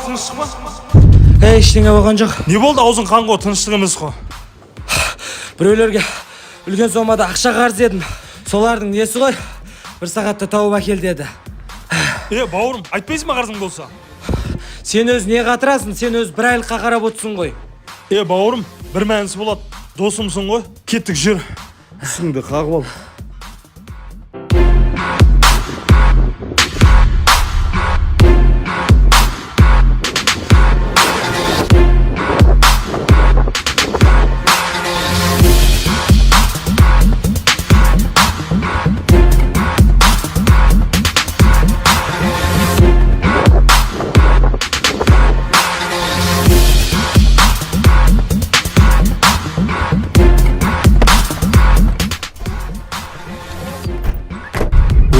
тыныштық па? Ештеңе болған жоқ. Не болды аузың қан ғой, тыныштық емес қой. Біреулерге үлкен сомада ақша қарыз едім. Солардың несі ғой? Бір сағатта тауып әкел деді. Бауырым, айтпайсың ба қарызың болса? Сен өз не қатырасың? Сен өз бір айлыққа қарап отырсың ғой. Бауырым, бір мәнісі болады. Досымсың ғой. Кеттік, жүр. Үстіңді қағып ал.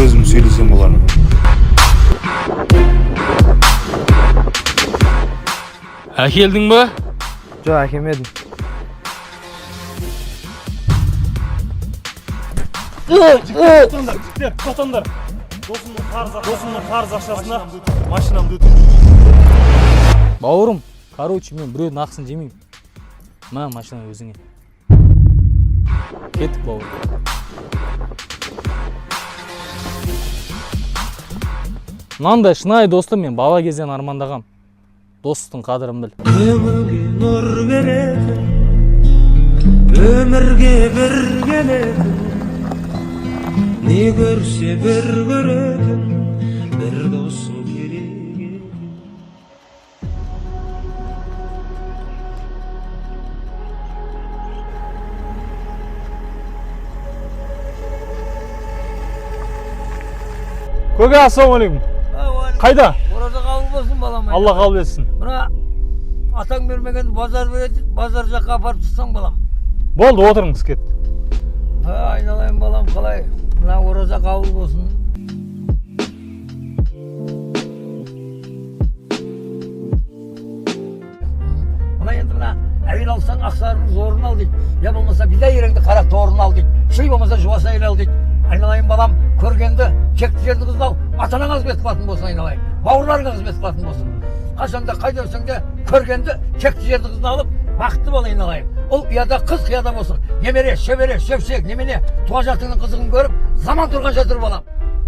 Өзім сөйлесем оларың. Әкелдің бі? Жоқ, әкелмедім. Тоқтаңдар. Досымның қарыз ақшасына машинамды өтіп. Бауырым, короче, мен біреудің ақысын жемеймін. Мына машина өзіңе. Кеттік, бауырым. Мынандай шынайы достым мен бала кезден армандағам. Достықтың қадірін біл. Өмірге нұр беретін, өмірге бір келетін, не көрсе бір көретін, бір досың керек. Көке, ассалаумағалейкум. Қайда? Ораза қабыл болсын балам. Алла қабыл етсін. Мына атаң бермеген базар береді, базар жаққа апарып тұрсаң балам. Болды, отырыңыз кет. Айналайын балам, қалай? Мына ораза қабыл болсын. Мына енді мына әйел алсаң ақсарының зорын ал дейді. Я болмаса бидай ереңді қара торын ал дейді. Шүй болмаса жуас әйел ал дейді. Айналайын балам, көргенді чекті жерді қызды ал, атанаңа қызмет қылатын болсын айналайын. Бауырларыңа қызмет қылатын болсын. Қашанда қайда өрсең де көргенді чекті жерді қызды алып, бақытты бол айналайын. Ол ұяда қыз қияда болсын. Немере, шөбере, шөпшек, немене, туған жатыңның қызығын көріп, заман тұрғанша тұр балам.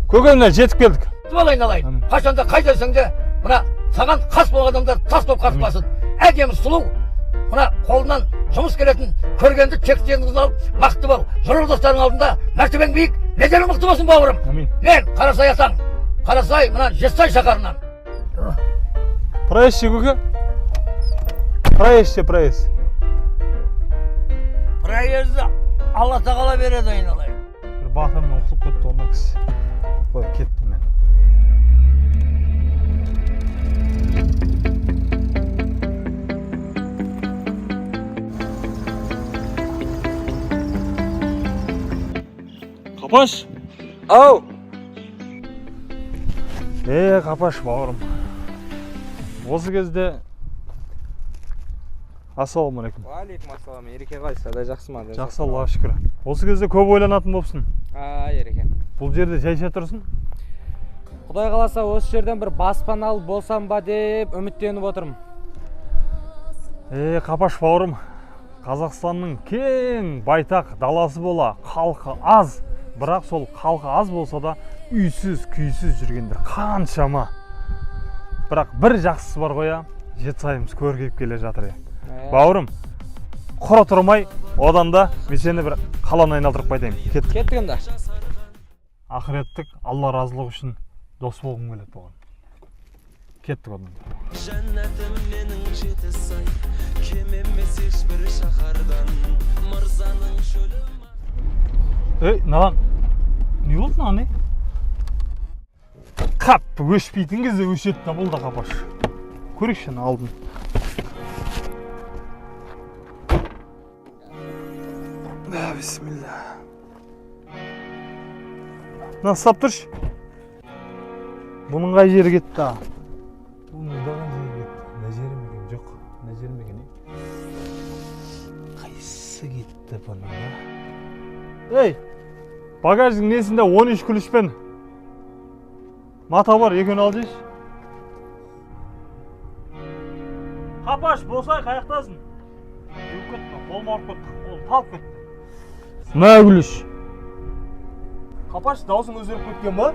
Көкеміне жетіп келдік. Бол айналайын. Қашанда қайда өрсең де, мына саған қас болған адамдар тас боп қарыспасын. Әдемі сұлу, мына қолынан жұмыс келетін көргенді чекті жерді қызды алып, бақытты бол. Жолдастарың алдында мәртебең биік, беделің мықты болсын бауырым. Мен Қарасай атаң, Қарасай мына Жетісай шаһарынан. Проезд ше, көке? Проезд. Проезді Алла тағала береді айналайын. Бір батырымнан құтылып кетті онда кісі. Қой, кеттім мен. Қапаш! Ау! Қапаш бауырым. Осы кезде... Ассалаумағалейкум. Уалейкум ассалам. Ереке қалайсыз? Сәлем, жақсы ма? Жақсы, Аллаға шүкір. Осы кезде көп ойланатын болыпсың. Ереке. Бұл жерде жайша тұрсың? Құдай қаласа осы жерден бір баспаналы болсам ба деп үміттеніп отырмын. Қапаш бауырым, Қазақстанның кең байтақ даласы бола, халқы аз. Бірақ сол халқы аз болса да үйсіз, күйсіз жүргендер қаншама. Бірақ бір жақсысы бар қоя, Жетісайымыз көркейіп келе жатыр. Бауырым, құра тұрмай, одан да мен сені бір қаланы айналдырып қайтайын. Кеттік енді. Ақыреттік Алла разылығы үшін дос болғым келеді болған. Кеттік одан. Жәннәтім менің Жетісай, кем емес ешбір шаһардан, мырзаның шөлі. Наған, не болды наған, Қатты өшпейтін кезде өшетті бұл да Қапаш. Көрекшені алдым. Бисмилля. Ұстап тұршы. Бұның қай жері кетті? Бұның қай жері кетті? Мына жері мекен? Жоқ, мына жері мекен? Қайсы кетті бұның? Багаждың несінде 13 күлішпен мата бар, екеуін ал жейші. Қапаш, босай, қаяқтасың? Жүріп кетті, қолым ауырып кетті, қолым талып кетті. Мә күліш. Қапаш, даусың өзгеріп кеткен ба?